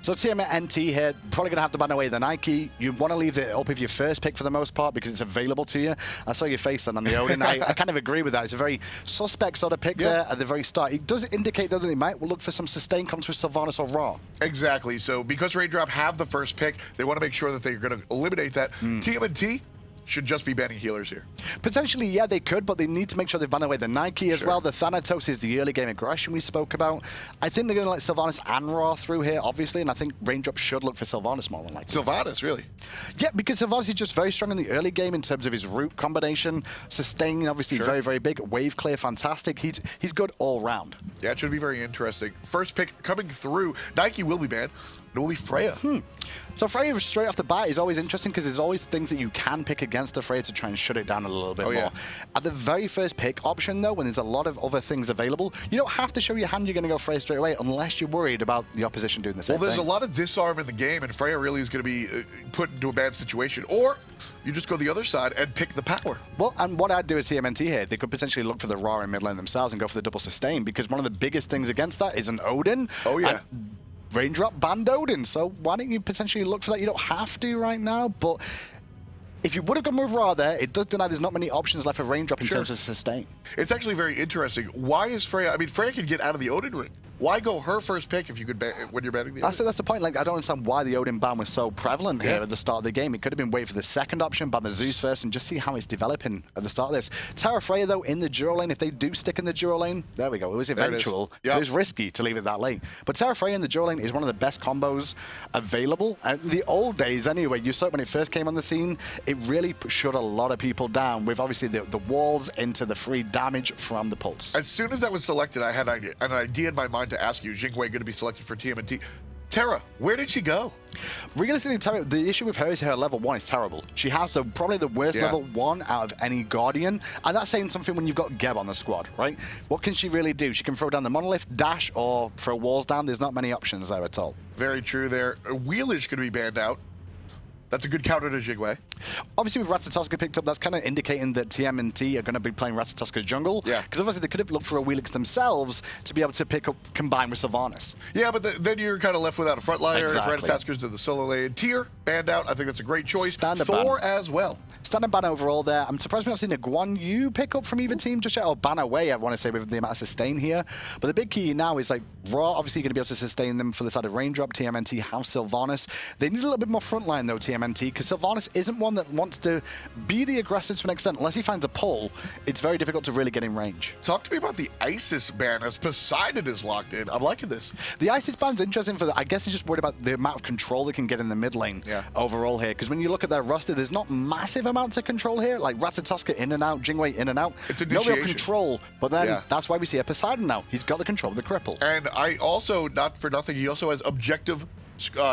So TMNT here, probably going to have to ban away the Nike. You want to leave it up if your first pick for the most part because it's available to you. I saw your face then on the Odin. I kind of agree with that. It's a very suspect sort of pick there at the very start. It does indicate though that they might look for some sustained comps with Sylvanas or Raw. Exactly. So because RainDrop have the first pick, they want to make sure that they're going to eliminate that. TMNT should just be banning healers here. Potentially, yeah, they could, but they need to make sure they ban away the Nike as well. The Thanatos is the early game aggression we spoke about. I think they're going to let Sylvanas and Raw through here, obviously, and I think RainDrop should look for Sylvanas more than likely. Sylvanas, really? Yeah, because Sylvanas is just very strong in the early game in terms of his root combination. Sustain, obviously, very, very big. Wave clear, fantastic. He's good all round. Yeah, it should be very interesting. First pick coming through. Nike will be banned. It will be Freya. So Freya straight off the bat is always interesting because there's always things that you can pick against the Freya to try and shut it down a little bit more. Yeah. At the very first pick option, though, when there's a lot of other things available, you don't have to show your hand you're going to go Freya straight away unless you're worried about the opposition doing the same thing. Well, there's a lot of disarm in the game, and Freya really is going to be put into a bad situation. Or you just go the other side and pick the power. Well, and what I'd do is TMNT here, they could potentially look for the Raw in mid lane themselves and go for the double sustain because one of the biggest things against that is an Odin. Oh, yeah. RainDrop banned Odin, so why don't you potentially look for that? You don't have to right now, but if you would have gone with Raw there, it does deny there's not many options left for RainDrop in terms of sustain. It's actually very interesting. Why is Freya, I mean, Freya can get out of the Odin ring. Why go her first pick if you could when you're banning the Odin? That's the point. Like, I don't understand why the Odin ban was so prevalent here at the start of the game. It could have been wait for the second option, ban the Zeus first, and just see how it's developing at the start of this. Terra Freya, though, in the duo lane, if they do stick in the duo lane, there we go. It was eventual. It was risky to leave it that late. But Terra Freya in the duo lane is one of the best combos available. The old days, anyway, you saw it when it first came on the scene. It really shut a lot of people down with, obviously, the walls into the free damage from the pulse. As soon as that was selected, I had an idea in my mind to ask you, Jingwei going to be selected for TMNT. Terra, where did she go? Realistically, Terra, the issue with her is her level 1 is terrible. She has probably the worst level 1 out of any Guardian, and that's saying something when you've got Geb on the squad, right? What can she really do? She can throw down the Monolith, dash, or throw walls down. There's not many options there at all. Very true there. Wheelish going to be banned out. That's a good counter to Jigwei. Obviously, with Ratatoska picked up, that's kind of indicating that TMNT are going to be playing Ratatoska's jungle. Yeah. Because obviously, they could have looked for a Wheelix themselves to be able to pick up, combine with Sylvanas. Yeah, but then you're kind of left without a frontliner. Exactly. If Ratatoska's to the solo lane. Tyr, banned out. I think that's a great choice. Standard Thor ban. as well. Standard ban overall there. I'm surprised we've not seen the Guan Yu pick up from either team just yet, or ban away, I want to say, with the amount of sustain here. But the big key now is, like, Raw, obviously, going to be able to sustain them for the side of RainDrop. TMNT have Sylvanas. They need a little bit more frontline, though, TMNT, because Sylvanas isn't one that wants to be the aggressor to an extent. Unless he finds a pull, it's very difficult to really get in range. Talk to me about the Isis ban as Poseidon is locked in. I'm liking this. The Isis ban's interesting for I guess he's just worried about the amount of control they can get in the mid lane overall here. Because when you look at their roster, there's not massive amounts of control here. Like Ratatoska in and out, Jingwei in and out. It's no initiation. real control. But then that's why we see a Poseidon now. He's got the control of the cripple. And I also, not for nothing, he also has objective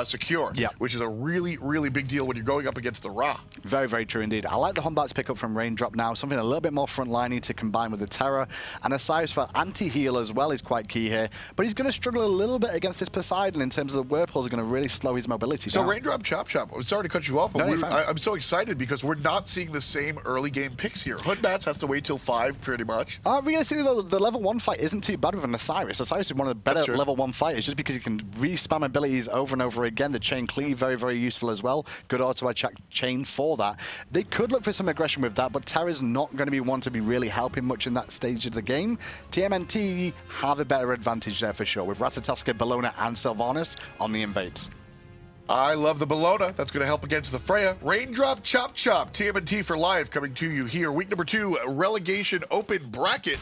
secure, which is a really, really big deal when you're going up against the Ra. Very, very true indeed. I like the Hombat's pick up from RainDrop now, something a little bit more frontliney to combine with the Terra. And Osiris for anti-heal as well is quite key here. But he's going to struggle a little bit against this Poseidon in terms of the whirlpools are going to really slow his mobility down. So RainDropChopChop, I'm sorry to cut you off, but I'm so excited because we're not seeing the same early game picks here. Hoodbats has to wait till 5 pretty much. Realistically though, the level 1 fight isn't too bad with an Osiris. Osiris is one of the better level 1 fighters just because he can re-spam abilities over and over again. The chain cleave, very, very useful as well. Good auto-attack chain for that. They could look for some aggression with that, but Terra's not going to be one to be really helping much in that stage of the game. TMNT have a better advantage there for sure, with Ratatoska, Bellona, and Sylvanas on the invades. I love the Bellona. That's going to help against the Freya. RainDropChopChop, TMNT for Live coming to you here. Week number 2, relegation open bracket.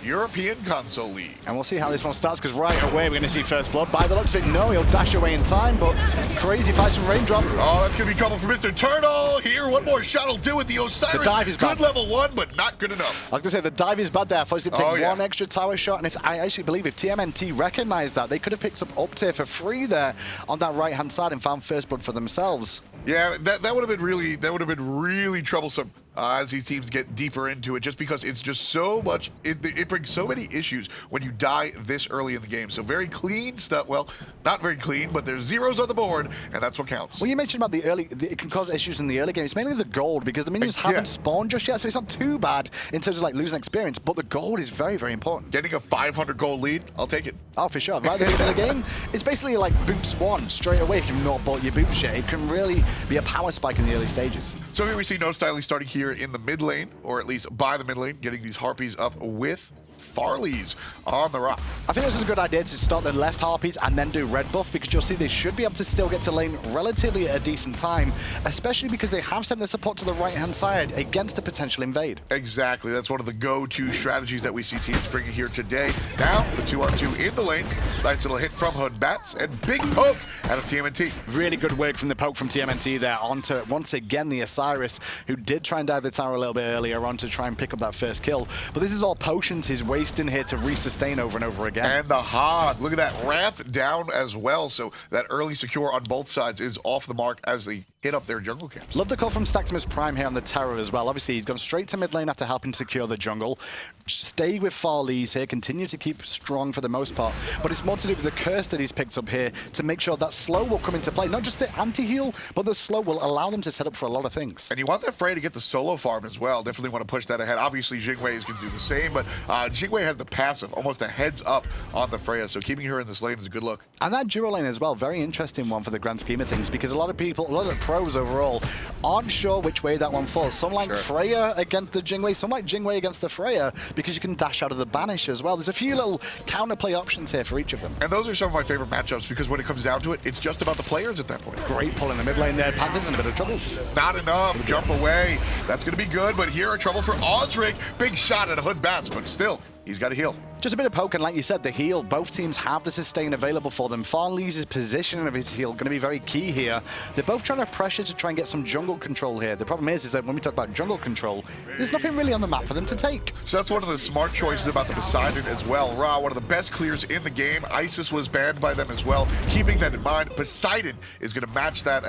European Console League. And we'll see how this one starts, because right away we're going to see first blood. By the looks of it, no, he'll dash away in time, but crazy fights from RainDrop. Oh, that's going to be trouble for Mr. Turtle. Here, one more shot will do it. The Osiris, the dive is good bad. level 1, but not good enough. I was going to say, the dive is bad there. First, he's going to take one extra tower shot, and if I actually believe if TMNT recognized that, they could have picked up tier for free there on that right-hand side and found first blood for themselves. Yeah, that would have been really troublesome. as these teams get deeper into it, just because it's just so much, it brings so many issues when you die this early in the game. So very clean stuff. Well, not very clean, but there's zeros on the board, and that's what counts. Well, you mentioned about the early, it can cause issues in the early game. It's mainly the gold, because the minions haven't spawned just yet, so it's not too bad in terms of like losing experience, but the gold is very, very important. Getting a 500 gold lead, I'll take it. Oh, for sure. Right at the beginning of the game, it's basically like boots 1 straight away if you've not bought your boots yet. It can really be a power spike in the early stages. So here we see No Styling starting here in the mid lane, or at least by the mid lane, getting these Harpies up with Farleys on the rock. I think this is a good idea to start the left Harpies and then do red buff, because you'll see they should be able to still get to lane relatively at a decent time, especially because they have sent their support to the right-hand side against a potential invade. Exactly. That's one of the go-to strategies that we see teams bringing here today. Now, the 2-on-2 in the lane. Nice little hit from Hood Bats, and big poke out of TMNT. Really good work from the poke from TMNT there onto, once again, the Osiris, who did try and dive the tower a little bit earlier on to try and pick up that first kill. But this is all potions he's wasting here to resustain over and over again. And the Hog, look at that, Wrath down as well. So that early secure on both sides is off the mark as they hit up their jungle camps. Love the call from Staximus Prime here on the Terror as well. Obviously, he's gone straight to mid lane after helping secure the jungle. Stay with Farleys here, continue to keep strong for the most part, but it's more to do with the curse that he's picked up here to make sure that slow will come into play. Not just the anti-heal, but the slow will allow them to set up for a lot of things. And you want that Freya to get the solo farm as well. Definitely want to push that ahead. Obviously, Jingwei is going to do the same, but Jingwei has the passive, almost a heads up on the Freya, so keeping her in this lane is a good look. And that duo lane as well, very interesting one for the grand scheme of things, because a lot of people, a lot of the pros overall, aren't sure which way that one falls. Some like Freya against the Jingwei, some like Jingwei against the Freya, because you can dash out of the banish as well. There's a few little counterplay options here for each of them. And those are some of my favorite matchups, because when it comes down to it, it's just about the players at that point. Great pull in the mid lane there. Panthers in a bit of trouble. Not enough. Jump away. That's going to be good, but here are trouble for Audric. Big shot at Hood Bats, but still, he's got to heal. Just a bit of poke, and like you said, the heal. Both teams have the sustain available for them. Farleys' positioning of his heal going to be very key here. They're both trying to pressure to try and get some jungle control here. The problem is that when we talk about jungle control, there's nothing really on the map for them to take. So that's one of the smart choices about the Poseidon as well. Ra, one of the best clears in the game. Isis was banned by them as well. Keeping that in mind, Poseidon is going to match that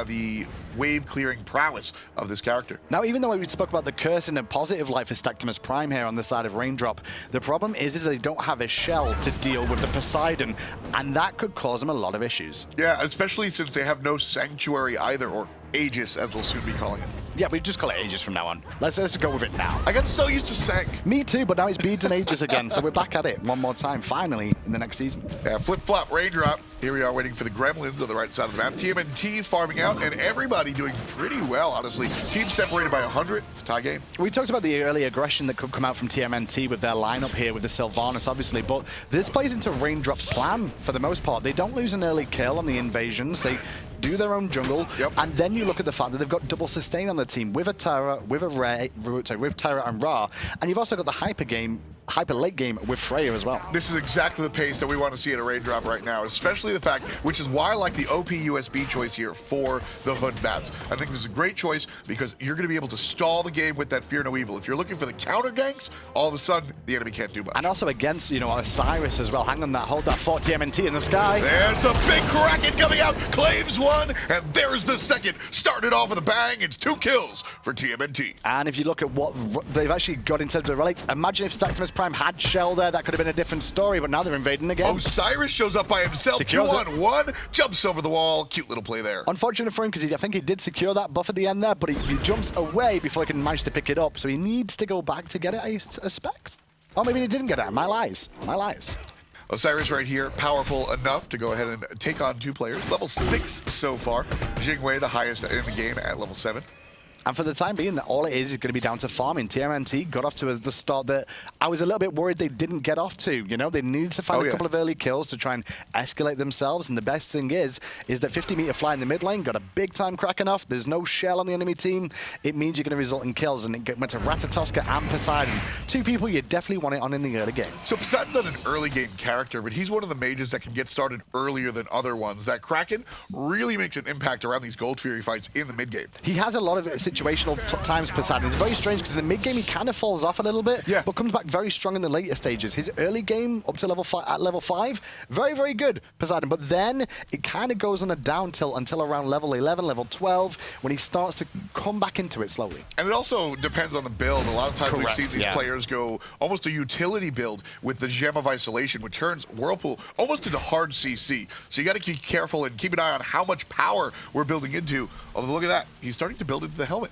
the wave clearing prowess of this character. Now, even though we spoke about the curse in a positive light for Staximus Prime here on the side of Raindrop, the problem is they don't have a shell to deal with the Poseidon, and that could cause them a lot of issues. Yeah, especially since they have no sanctuary either, or Aegis, as we'll soon be calling it. Yeah, we just call it Aegis from now on. Let's go with it now. I got so used to Sank. Me too, but now it's Beads and Aegis again, so we're back at it one more time, finally, in the next season. Yeah, flip-flop, Raindrop. Here we are waiting for the Gremlins on the right side of the map. TMNT farming out, and everybody doing pretty well, honestly. Team separated by 100. It's a tie game. We talked about the early aggression that could come out from TMNT with their lineup here with the Sylvanas, obviously, but this plays into Raindrop's plan for the most part. They don't lose an early kill on the invasions. They do their own jungle, and then you look at the fact that they've got double sustain on the team with a Tara, with a Ray, with Tara and Ra, and you've also got the hyper late game with Freya as well. This is exactly the pace that we want to see at a Raindrop right now, especially the fact, which is why I like the OP USB choice here for the Hood Bats. I think this is a great choice because you're going to be able to stall the game with that Fear No Evil. If you're looking for the counter ganks, all of a sudden the enemy can't do much. And also against, you know, Osiris as well. Hang on that, hold that fort TMNT in the sky. There's the big Kraken coming out, claims one, and there's the second. Started off with a bang, it's 2 kills for TMNT. And if you look at what they've actually got in terms of relics, imagine if Staximus Prime had Shell there, that could have been a different story, but now they're invading again. Osiris shows up by himself, 2-on-1, jumps over the wall, cute little play there. Unfortunate for him, because I think he did secure that buff at the end there, but he jumps away before he can manage to pick it up, so he needs to go back to get it, I suspect. Oh, maybe he didn't get it. My lies. My lies. Osiris right here, powerful enough to go ahead and take on 2 players. Level 6 so far. Jingwei, the highest in the game at level 7. And for the time being, all it is going to be down to farming. TMNT got off to the start that I was a little bit worried they didn't get off to. You know, they needed to find a couple of early kills to try and escalate themselves. And the best thing is that 50-meter fly in the mid lane got a big-time Kraken off. There's no shell on the enemy team. It means you're going to result in kills. And it went to Ratatoska and Poseidon. 2 people you definitely want it on in the early game. So Poseidon's not an early game character, but he's one of the mages that can get started earlier than other ones. That Kraken really makes an impact around these Gold Fury fights in the mid game. He has a lot of situations situational times Poseidon. It's very strange because in the mid game he kind of falls off a little bit, but comes back very strong in the later stages. His early game up to level 5, very, very good, Poseidon. But then it kind of goes on a down tilt until around level 11, level 12, when he starts to come back into it slowly. And it also depends on the build. A lot of times we've seen these players go almost a utility build with the Gem of Isolation, which turns Whirlpool almost into hard CC. So you got to keep careful and keep an eye on how much power we're building into. Although look at that, he's starting to build into the helmet.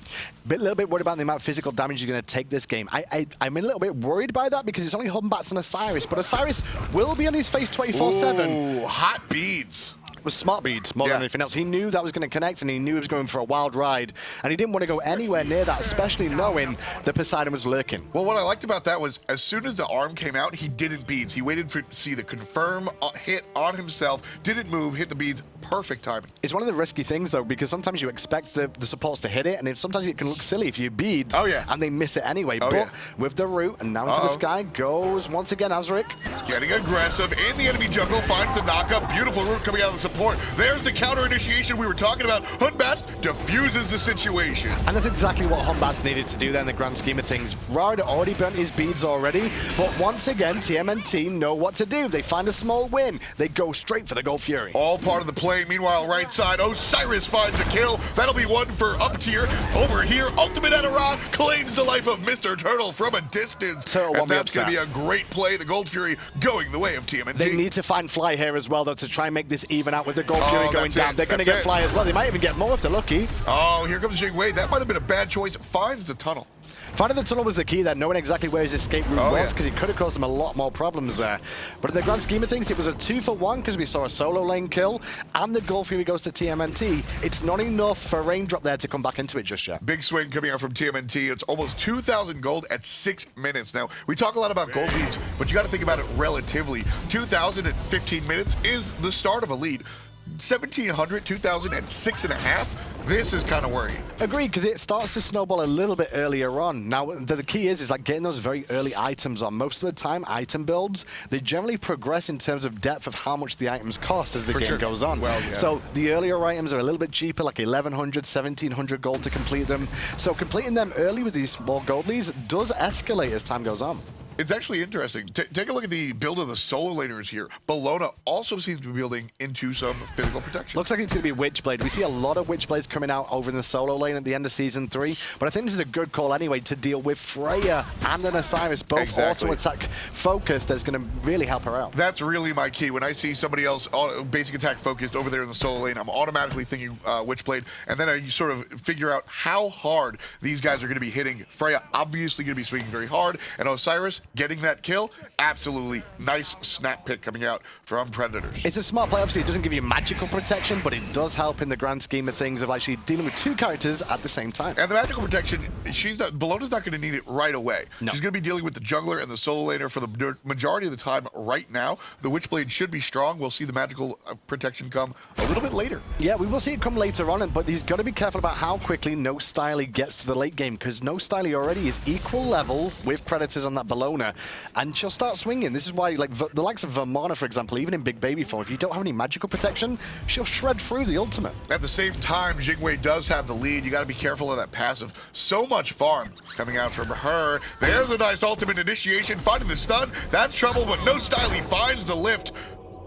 A little bit worried about the amount of physical damage you're going to take this game. I'm a little bit worried by that because it's only Humbats and Osiris, but Osiris will be on his face 24/7. Ooh, hot beads. Was smart beads more than anything else. He knew that was going to connect, and he knew he was going for a wild ride, and he didn't want to go anywhere near that, especially knowing that Poseidon was lurking. Well, what I liked about that was as soon as the arm came out, he didn't beads. He waited to see the confirm hit on himself, didn't move, hit the beads. Perfect timing. It's one of the risky things, though, because sometimes you expect the supports to hit it, and sometimes it can look silly if you beads and they miss it anyway. But with the root and now into the sky goes once again Azric. Getting aggressive in the enemy jungle, finds the knockup. Beautiful root coming out of the support. There's the counter initiation we were talking about. Humbats diffuses the situation. And that's exactly what Humbats needed to do there in the grand scheme of things. Ra had already burnt his beads already, but once again, TMNT know what to do. They find a small win. They go straight for the Gold Fury. All part of the play. Meanwhile, right side, Osiris finds a kill. That'll be one for up tier. Over here, Ultimate Ra claims the life of Mr. Turtle from a distance. And that's going to be a great play. The Gold Fury going the way of TMNT. They need to find Fly here as well, though, to try and make this even out with the Gold Fury going down. They're going to get Fly as well. They might even get more if they're lucky. Oh, here comes Jingwei. That might have been a bad choice. Finds the tunnel. Finding the tunnel was the key there, knowing exactly where his escape route was, because it could have caused him a lot more problems there. But in the grand scheme of things, it was a 2-for-1 because we saw a solo lane kill, and the Gold Fury goes to TMNT. It's not enough for RainDrop there to come back into it just yet. Big swing coming out from TMNT. It's almost 2,000 gold at 6 minutes. Now, we talk a lot about gold leads, but you got to think about it relatively. 2,000 at 15 minutes is the start of a lead. 1,700, 2,000 at 6.5. This is kind of worrying. Agreed, because it starts to snowball a little bit earlier on. Now, the key is like getting those very early items on. Most of the time, item builds, they generally progress in terms of depth of how much the items cost as the game goes on. Well, so the earlier items are a little bit cheaper, like 1,100, 1,700 gold to complete them. So completing them early with these small gold leads does escalate as time goes on. It's actually interesting. Take a look at the build of the solo laners here. Bellona also seems to be building into some physical protection. Looks like it's going to be Witchblade. We see a lot of Witchblades coming out over in the solo lane at the end of Season 3, but I think this is a good call anyway to deal with Freya and an Osiris, both auto-attack focused. That's going to really help her out. That's really my key. When I see somebody else basic attack focused over there in the solo lane, I'm automatically thinking Witchblade, and then I sort of figure out how hard these guys are going to be hitting. Freya obviously going to be swinging very hard, and Osiris getting that kill, absolutely nice snap pick coming out from Predators. It's a smart play. Obviously, it doesn't give you magical protection, but it does help in the grand scheme of things of actually dealing with two characters at the same time. And the magical protection, Bellona's not going to need it right away. No. She's going to be dealing with the jungler and the solo laner for the majority of the time right now. The Witchblade should be strong. We'll see the magical protection come a little bit later. Yeah, we will see it come later on, but he's got to be careful about how quickly No Styly gets to the late game, because No Styly already is equal level with Predators on that Bellona. And she'll start swinging. This is why, like, the likes of Vermana, for example, even in big baby form, if you don't have any magical protection, she'll shred through the ultimate. At the same time, Jingwei does have the lead. You got to be careful of that passive. So much farm coming out from her. There's a nice ultimate initiation, finding the stun. That's trouble, but No Styly finds the lift.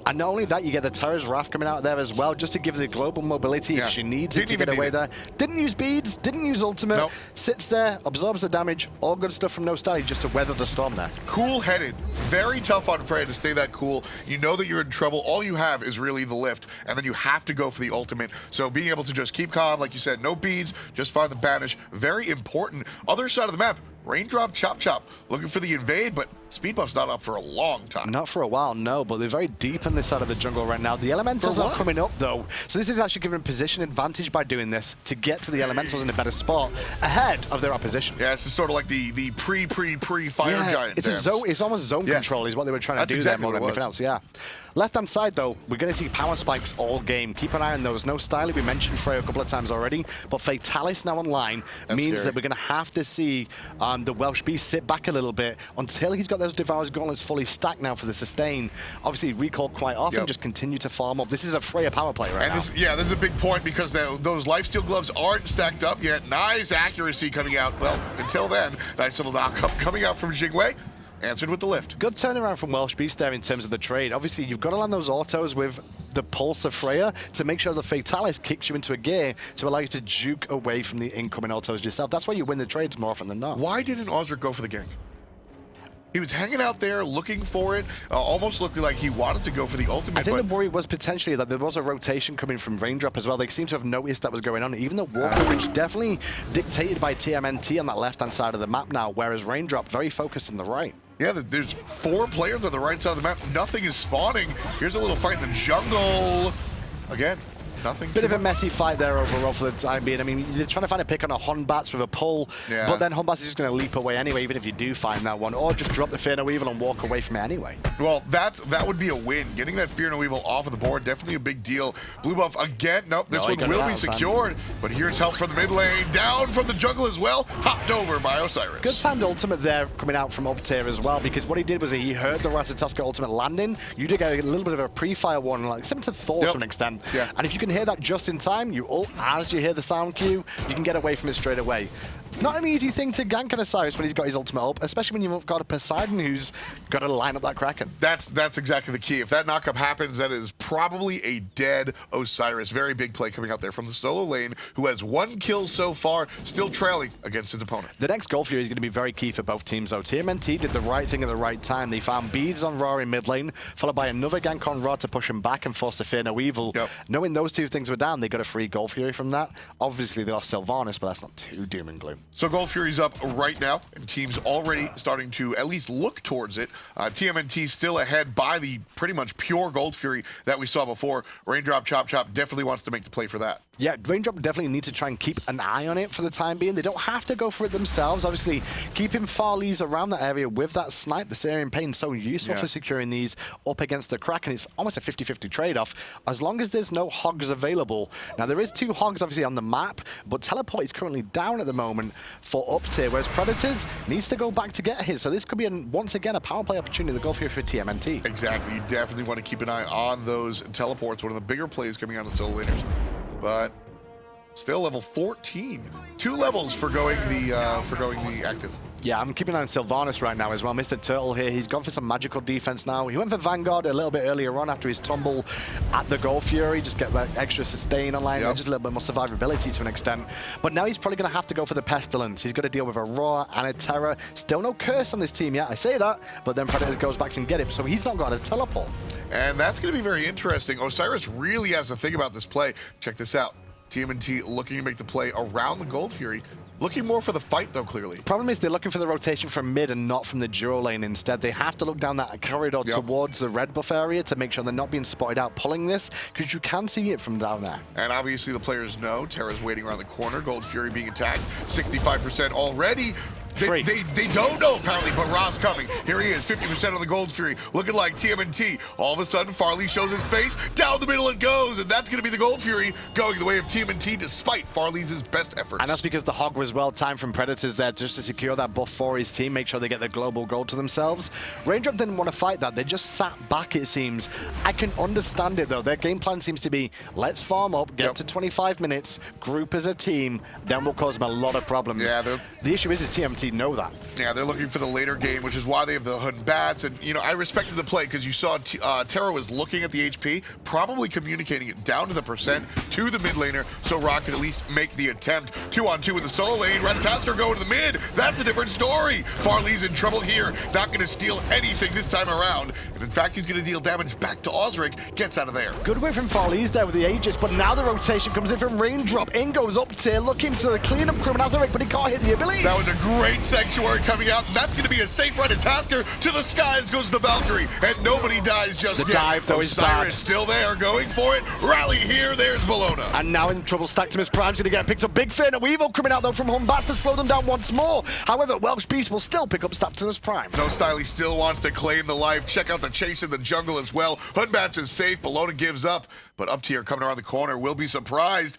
And not only that, you get the Terra's Wrath coming out there as well, just to give the global mobility if she needs it to get away there. Didn't use beads, didn't use ultimate, sits there, absorbs the damage, all good stuff from No Styly just to weather the storm there. Cool-headed, very tough on Freya to stay that cool. You know that you're in trouble. All you have is really the lift, and then you have to go for the ultimate. So being able to just keep calm, like you said, no beads, just find the banish, very important. Other side of the map, RainDropChopChop looking for the invade, but speed buff's not up for a long time. Not for a while, no, but they're very deep on this side of the jungle right now. The elementals are coming up, though, so this is actually giving position advantage by doing this to get to the elementals in a better spot ahead of their opposition. Yeah, this is sort of like the pre-fire giant it's dance. It's almost zone control is what they were trying to do there more than anything else, Left-hand side, though, we're going to see power spikes all game. Keep an eye on those. No Styly, we mentioned Freya a couple of times already, but Fatalis now online means that we're going to have to see the Welsh Beast sit back a little bit until he's got got those Devour's Gauntlets fully stacked now for the sustain. Obviously, recall quite often, just continue to farm up. This is a Freya power play right now. This is a big point because those lifesteal gloves aren't stacked up yet. Nice accuracy coming out. Well, until then, nice little knock-up coming out from Jingwei. Answered with the lift. Good turnaround from Welsh Beast there in terms of the trade. Obviously, you've got to land those autos with the Pulse of Freya to make sure the Fatalis kicks you into a gear to allow you to juke away from the incoming autos yourself. That's why you win the trades more often than not. Why didn't Osric go for the gank? He was hanging out there looking for it, almost looking like he wanted to go for the ultimate. I think the worry was potentially that there was a rotation coming from RainDrop as well. They seem to have noticed that was going on. Even the war coverage definitely dictated by TMNT on that left-hand side of the map now, whereas RainDrop very focused on the right. Yeah, there's 4 players on the right side of the map. Nothing is spawning. Here's a little fight in the jungle. Again, nothing. Bit of a messy fight there overall for the time being. I mean, you're trying to find a pick on a Honbats with a pull, but then Honbats is just going to leap away anyway, even if you do find that one, or just drop the Fear No Evil and walk away from it anyway. Well, that would be a win. Getting that Fear No Evil off of the board, definitely a big deal. Blue buff again. Nope, this one will be secured, but here's help from the mid lane. Down from the jungle as well. Hopped over by Osiris. Good timed ultimate there coming out from up tier as well, because what he did was he heard the Ratatoska ultimate landing. You did get a little bit of a pre-fire warning, like similar to Thor to an extent. And if you can hear that just in time, you ult as you hear the sound cue, you can get away from it straight away. Not an easy thing to gank an Osiris when he's got his ultimate up, especially when you've got a Poseidon who's got to line up that Kraken. That's exactly the key. If that knockup happens, that is probably a dead Osiris. Very big play coming out there from the solo lane, who has 1 kill so far, still trailing against his opponent. The next Gold Fury is going to be very key for both teams, though. TMNT did the right thing at the right time. They found beads on Ra in mid lane, followed by another gank on Ra to push him back and force the Fear No Evil. Knowing those 2 things were down, they got a free Gold Fury from that. Obviously, they lost Sylvanas, but that's not too doom and gloom. So Gold Fury's up right now, and teams already starting to at least look towards it. TMNT still ahead by the pretty much pure Gold Fury that we saw before. RainDropChopChop definitely wants to make the play for that. Yeah, RainDrop definitely need to try and keep an eye on it for the time being. They don't have to go for it themselves. Obviously, keeping Farleys around that area with that snipe, the Syrian Pain, so useful for securing these up against the Kraken. It's almost a 50-50 trade-off, as long as there's no hogs available. Now, there is 2 hogs, obviously, on the map, but Teleport is currently down at the moment for up tier, whereas Predators needs to go back to get his. So this could be, once again, a power play opportunity to go for TMNT. Exactly. You definitely want to keep an eye on those teleports. One of the bigger plays coming out of the solo laners. But still level 14. 2 levels for going the active. Yeah, I'm keeping an eye on Sylvanas right now as well. Mr. Turtle here, he's gone for some magical defense now. He went for Vanguard a little bit earlier on after his tumble at the Gold Fury, just get that extra sustain online, just a little bit more survivability to an extent. But now he's probably going to have to go for the Pestilence. He's got to deal with a Roar and a Terror. Still no Curse on this team yet, I say that, but then Predators goes back and get him, so he's not got a teleport. And that's going to be very interesting. Osiris really has to think about this play. Check this out. TMNT looking to make the play around the Gold Fury. Looking more for the fight, though, clearly. Problem is they're looking for the rotation from mid and not from the duo lane instead. They have to look down that corridor towards the red buff area to make sure they're not being spotted out pulling this, because you can see it from down there. And obviously the players know Terra's waiting around the corner. Gold Fury being attacked. 65% already. They don't know, apparently, but Ra's coming. Here he is, 50% on the Gold Fury, looking like TMNT. All of a sudden, Farley shows his face. Down the middle it goes, and that's going to be the Gold Fury going the way of TMNT despite Farley's best efforts. And that's because the Hog was well timed from Predators there just to secure that buff for his team, make sure they get the global gold to themselves. RainDrop didn't want to fight that. They just sat back, it seems. I can understand it, though. Their game plan seems to be, let's farm up, get to 25 minutes, group as a team, then we'll cause them a lot of problems. Yeah, the issue is TMNT know that. Yeah, they're looking for the later game, which is why they have the Hood and Bats. And, you know, I respected the play because you saw Terra was looking at the HP, probably communicating it down to the percent to the mid laner, so Rock could at least make the attempt. 2-on-2 with the solo lane. Ratatasker going to the mid. That's a different story. Farley's in trouble here. Not going to steal anything this time around. And in fact, he's going to deal damage back to Osric. Gets out of there. Good win from Farley's there with the Aegis, but now the rotation comes in from RainDrop. In goes up tier, looking for the cleanup crew and Osric, but he can't hit the ability. That was a great Sanctuary coming out. That's going to be a safe Ratatasker. To the skies goes the Valkyrie, and nobody dies just yet. The dive, though, is bad. Still there, going for it. Rally here, there's Bologna. And now in trouble, Stactimus Prime's going to get picked up. Big Fear No Evil coming out, though, from Humbats to slow them down once more. However, Welsh Beast will still pick up Stactimus Prime. No Styly still wants to claim the life. Check out the chase in the jungle as well. Humbats is safe. Bologna gives up, but up tier coming around the corner will be surprised.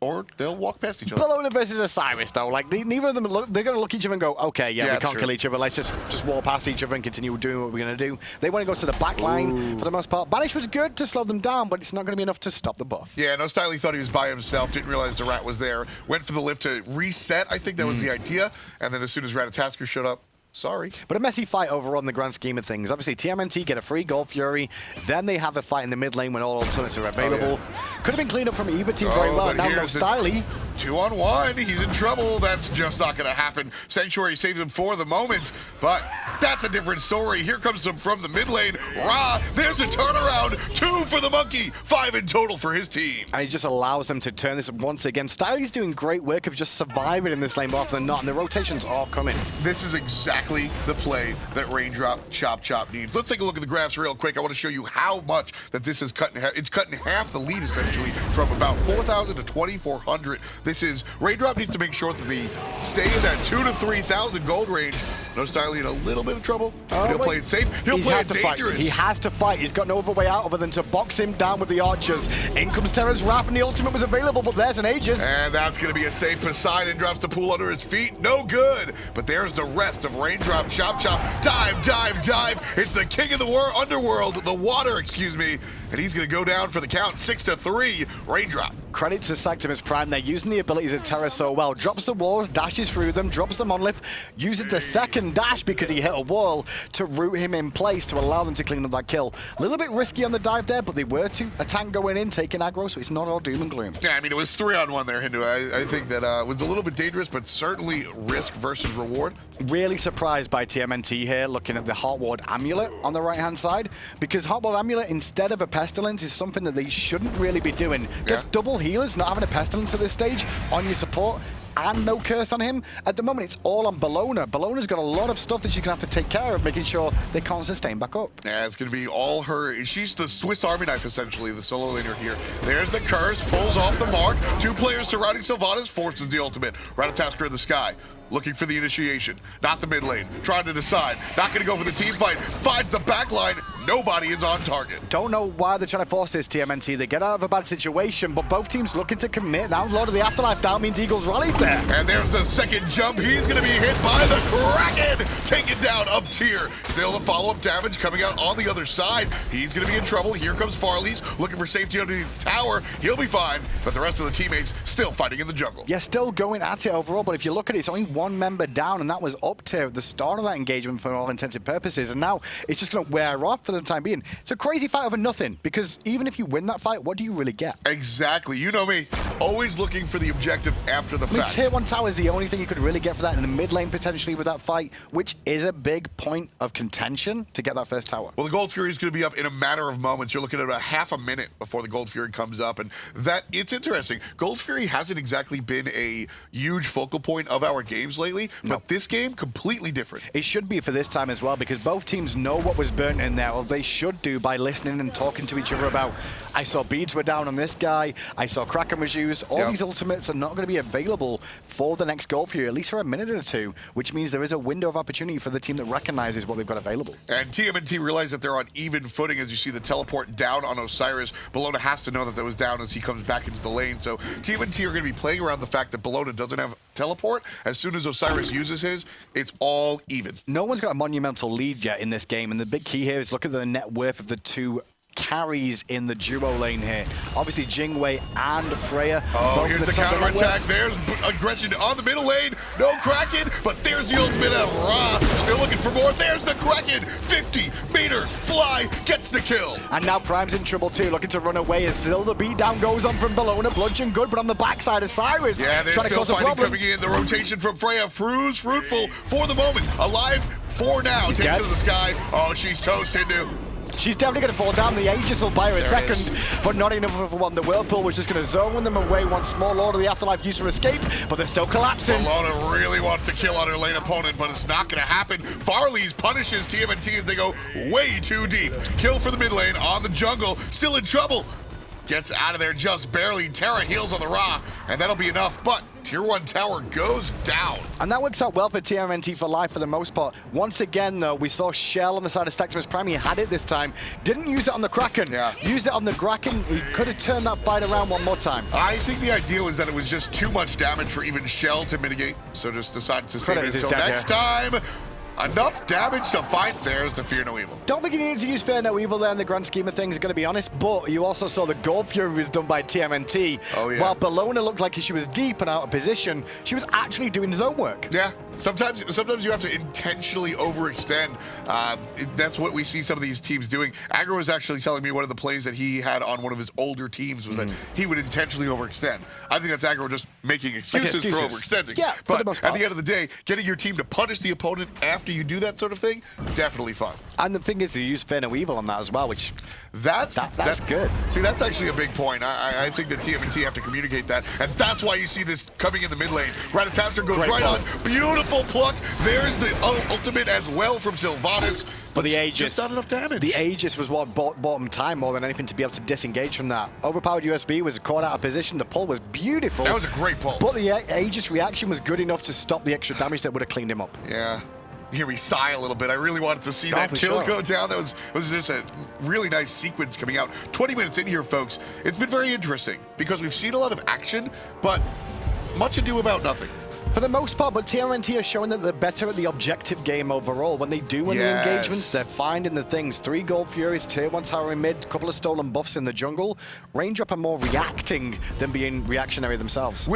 or they'll walk past each other. Bologna versus Osiris, though, like neither of them they're going to look at each other and go, okay, yeah, we can't kill each other. Let's just walk past each other and continue doing what we're going to do. They want to go to the back line for the most part. Banish was good to slow them down, but it's not going to be enough to stop the buff. Yeah, no, Styley thought he was by himself, didn't realize the rat was there, went for the lift to reset. I think that was the idea. And then as soon as Ratatasker showed up, sorry. But a messy fight overall in the grand scheme of things. Obviously, TMNT get a free Gold Fury. Then they have a fight in the mid lane when all alternates are available. Could have been cleaned up from either team very well. Now no Styley. 2-on-1. He's in trouble. That's just not going to happen. Sanctuary saves him for the moment, but that's a different story. Here comes some from the mid lane. Ra, there's a turnaround. 2 for the monkey. 5 in total for his team. And he just allows them to turn this once again. Styley's doing great work of just surviving in this lane more often than not, and the rotations are coming. This is exactly the play that RainDropChopChop needs. Let's take a look at the graphs real quick. I want to show you how much that this is cut in half. It's cut in half the lead, essentially, from about 4,000 to 2,400. This is, Raindrop needs to make sure that they stay in that 2,000 to 3,000 gold range. No Styley in a little bit of trouble. He'll play it safe. He'll play it dangerous. He has to fight. He's got no other way out other than to box him down with the archers. In comes Terra's Wrath, and the ultimate was available, but there's an Aegis. And that's going to be a safe. Poseidon drops the pool under his feet. No good. But there's the rest of RainDropChopChop. Dive, dive, dive. It's the king of the underworld, the water, excuse me. And he's going to go down for the count, 6-3. Raindrop. Credit to Sactimus Prime. They're using the abilities of Terra so well. Drops the walls, dashes through them, drops the monolith, uses a second dash because he hit a wall to root him in place to allow them to clean up that kill. A little bit risky on the dive there, but they were to a tank going in, taking aggro, so it's not all doom and gloom. Yeah, I mean, it was 3-on-1 there, Hindu. I think that was a little bit dangerous, but certainly risk versus reward. Really surprised by TMNT here, looking at the Heartward Amulet on the right-hand side, because Heartward Amulet, instead of a Pestilence, is something that they shouldn't really be doing. Just double healers, not having a Pestilence at this stage on your support, and no curse on him. At the moment, it's all on Bologna. Bologna's got a lot of stuff that she's going to have to take care of, making sure they can't sustain back up. Yeah, it's going to be all her. She's the Swiss Army knife, essentially, the solo laner here. There's the curse, pulls off the mark. 2 players surrounding Sylvanas, forces the ultimate. Ratatasker in the sky, looking for the initiation. Not the mid lane, trying to decide. Not going to go for the team fight. Finds the back line. Nobody is on target. Don't know why they're trying to force this, TMNT. They get out of a bad situation, but both teams looking to commit. Now Lord of the Afterlife down means Eagles rallies there. And there's the second jump. He's going to be hit by the Kraken. Taken down up tier. Still the follow-up damage coming out on the other side. He's going to be in trouble. Here comes Farley's looking for safety underneath the tower. He'll be fine, but the rest of the teammates still fighting in the jungle. Yeah, still going at it overall, but if you look at it, it's only 1 member down, and that was up tier at the start of that engagement for all intents and purposes, and now it's just going to wear off for the time being. It's a crazy fight over nothing, because even if you win that fight, what do you really get? Exactly. You know me. Always looking for the objective after the fact. Tier 1 tower is the only thing you could really get for that in the mid lane potentially with that fight, which is a big point of contention to get that first tower. Well, the Gold Fury is going to be up in a matter of moments. You're looking at about half a minute before the Gold Fury comes up, and that it's interesting. Gold Fury hasn't exactly been a huge focal point of our games lately, but this game, completely different. It should be for this time as well, because both teams know what was burnt in there, or they should do by listening and talking to each other about, I saw beads were down on this guy, I saw Kraken was used. All these ultimates are not going to be available for the next Gold Fury, at least for a minute or two, which means there is a window of opportunity for the team that recognizes what they've got available. And TMNT realize that they're on even footing as you see the teleport down on Osiris. Bologna has to know that that was down as he comes back into the lane. So TMNT are going to be playing around the fact that Bologna doesn't have teleport. As soon as Osiris uses his, it's all even. No one's got a monumental lead yet in this game, and the big key here is look at the net worth of the 2 carries in the duo lane here. Obviously, Jingwei and Freya. Oh, here's the counter-attack. There's aggression on the middle lane. No Kraken, but there's the ultimate of Ra. Still looking for more. There's the Kraken. 50-meter fly gets the kill. And now Prime's in trouble too, looking to run away as still the beatdown goes on from Bologna. Bludgeon good, but on the backside of Cyrus. Yeah, there's still fighting coming in. The rotation from Freya proves fruitful for the moment. Alive for now. Takes to the sky. Oh, she's toast, Hindu. She's definitely going to fall down. The Aegis will buy her a second, but not enough for one. The Whirlpool was just going to zone them away once more. Lord of the Afterlife used for escape, but they're still collapsing. Bologna really wants to kill on her lane opponent, but it's not going to happen. Farley's punishes TMNT as they go way too deep. Kill for the mid lane on the jungle. Still in trouble. gets out of there just barely. Terra heals on the Ra, and that'll be enough, but Tier 1 tower goes down. And that works out well for TMNT for Lyfe for the most part. Once again, though, we saw Shell on the side of Staximus Prime. He had it this time. Didn't use it on the Kraken. Yeah. Used it on the Kraken. He could have turned that fight around one more time. I think the idea was that it was just too much damage for even Shell to mitigate, so just decided to save it until next time. Enough damage to fight. There's the Fear No Evil. Don't think you need to use Fear No Evil there in the grand scheme of things, going to be honest, but you also saw the Gold Fury was done by TMNT. Oh, yeah. While Bellona looked like she was deep and out of position, she was actually doing zone work. Yeah, sometimes you have to intentionally overextend. That's what we see some of these teams doing. Aggro was actually telling me one of the plays that he had on one of his older teams was that he would intentionally overextend. I think that's Aggro just making excuses for overextending. Yeah, but for the most part. At the end of the day, getting your team to punish the opponent after you do that sort of thing, definitely fun. And the thing is, you use Fear No Evil on that as well, which that's good. See, that's actually a big point. I think that TMNT have to communicate that, and that's why you see this coming in the mid lane. Ratatasker goes right on. Beautiful pluck. There's the ultimate as well from Sylvanas. But the Aegis, just not enough damage. The Aegis was what bought him time more than anything to be able to disengage from that. Overpowered USB was caught out of position. The pull was beautiful. That was a great pull. But the Aegis reaction was good enough to stop the extra damage that would have cleaned him up. Yeah. You hear me sigh a little bit. I really wanted to see that kill go down. That was just a really nice sequence coming out. 20 minutes in here, folks. It's been very interesting because we've seen a lot of action, but much ado about nothing. For the most part, but TMNT are showing that they're better at the objective game overall. When they do win the engagements, they're finding the things. 3 Gold Furies, Tier 1 tower in mid, couple of stolen buffs in the jungle. RainDrop are more reacting than being reactionary themselves.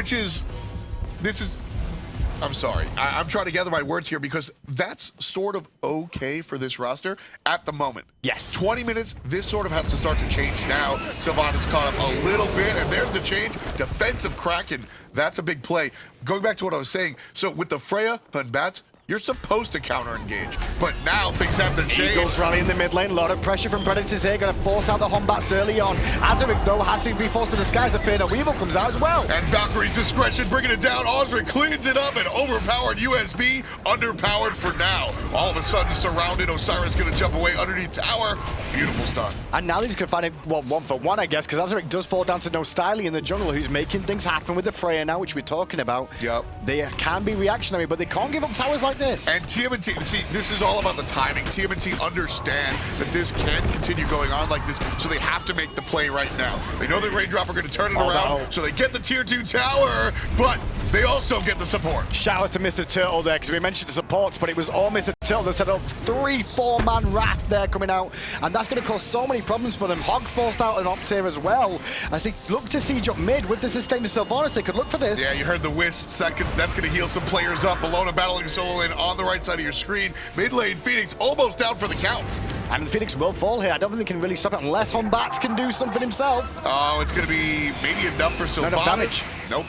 I'm sorry. I'm trying to gather my words here because that's sort of okay for this roster at the moment. Yes. 20 minutes, this sort of has to start to change now. Sylvanas caught up a little bit, and there's the change. Defensive Kraken, that's a big play. Going back to what I was saying, so with the Freya and Bats, you're supposed to counter-engage, but now things have to change. Eagles rally in the mid lane, a lot of pressure from Predators here, going to force out the Hombats early on. Azeric, though, has to be forced to the skies. The Fear No Evil comes out as well. And Valkyrie's discretion bringing it down. Osric cleans it up, and overpowered USB, underpowered for now. All of a sudden surrounded, Osiris going to jump away underneath tower. Beautiful stun. And now he's going to find it, well, 1-for-1, I guess, because Azeric does fall down to No Styly in the jungle, who's making things happen with the Freya now, which we're talking about. Yep. They can be reactionary, but they can't give up towers like this. And TMNT, see, this is all about the timing. TMNT understand that this can't continue going on like this, so they have to make the play right now. They know that RainDrop are going to turn it around, so they get the Tier 2 tower, but they also get the support. Shout out to Mr. Turtle there, because we mentioned the supports, but it was all Mr. Turtle that set up 3-4-man Wrath there coming out, and that's going to cause so many problems for them. Hog forced out an Optier as well, as they look to siege up mid with the sustained Sylvanas. They could look for this. Yeah, you heard the wisps. That's going to heal some players up. Bellona battling solo lane on the right side of your screen. Mid lane, Phoenix almost down for the count. And Phoenix will fall here. I don't think they can really stop it unless Hombats can do something himself. Oh, it's going to be maybe enough for Sylvanas. Not enough damage. Nope.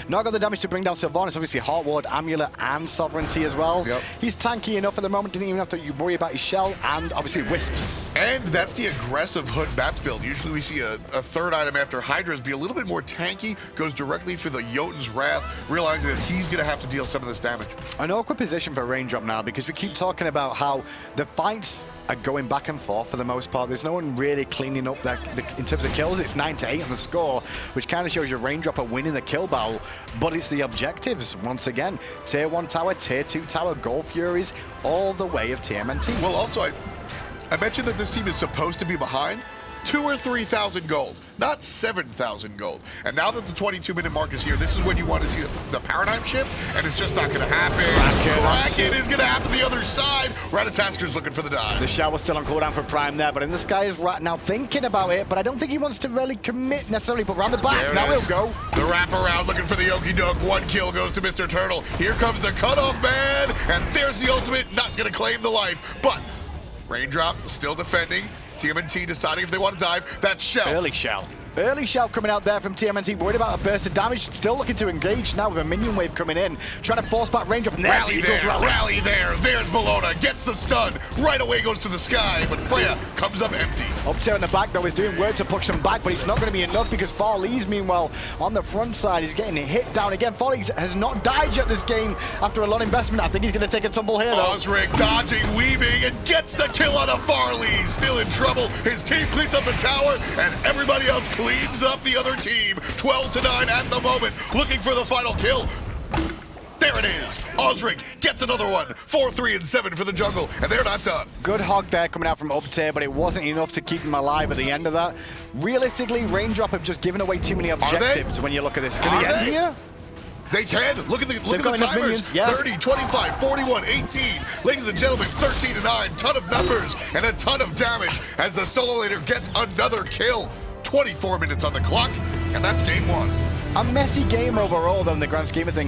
Not got the damage to bring down Sylvanas. Obviously, Heart Ward, Amulet, and Sovereignty as well. Yep. He's tanky enough at the moment. Didn't even have to worry about his shell, and obviously Wisps. And that's the aggressive Hood Bats build. Usually we see a third item after Hydras be a little bit more tanky, goes directly for the Jotun's Wrath, realizing that he's going to have to deal some of this damage. An awkward position for RainDrop now, because we keep talking about how the fights are going back and forth for the most part. There's no one really cleaning up that in terms of kills. It's 9-8 on the score, which kind of shows you RainDrop are winning the kill battle, but it's the objectives once again. Tier 1 tower, Tier 2 tower, Gold Furies, all the way of TMNT. Well, also, I mentioned that this team is supposed to be behind 2,000 or 3,000 gold, not 7,000 gold. And now that the 22-minute mark is here, this is when you want to see the paradigm shift, and it's just not going to happen. Kraken is going to happen the other side. Ratatasker's looking for the dive. The shell was still on cooldown for Prime there, but in the sky is right now thinking about it, but I don't think he wants to really commit necessarily, but around the back, now he'll go. The wraparound looking for the Yoki Doke. 1 kill goes to Mr. Turtle. Here comes the cutoff man, and there's the ultimate, not going to claim the life, but RainDrop still defending. TMNT deciding if they want to dive. That shell. Early shell. Early shell coming out there from TMNT, worried about a burst of damage, still looking to engage now with a minion wave coming in, trying to force back RainDrop. Rally there, there's Bellona, gets the stun, right away goes to the sky, but Freya comes up empty. Optier in the back though is doing work to push them back, but it's not going to be enough because Farley's meanwhile on the front side is getting hit down again. Farley has not died yet this game after a lot of investment. I think he's going to take a tumble here though. Osric dodging, weaving, and gets the kill on a Farley. Still in trouble, his team cleans up the tower, and everybody else cleans cleans up the other team. 12-9 at the moment, looking for the final kill. There it is. Osric gets another one. 4-3 and 7 for the jungle, and they're not done. Good hog there coming out from up tier, but it wasn't enough to keep him alive at the end of that. Realistically, RainDrop have just given away too many objectives when you look at this. Can they end here? They can. Look at the timers. Minions, yeah. 30, 25, 41, 18. Ladies and gentlemen, 13-9. Ton of numbers and a ton of damage as the solo laner gets another kill. 24 minutes on the clock, and that's game one. A messy game overall, though, in the grand scheme of things.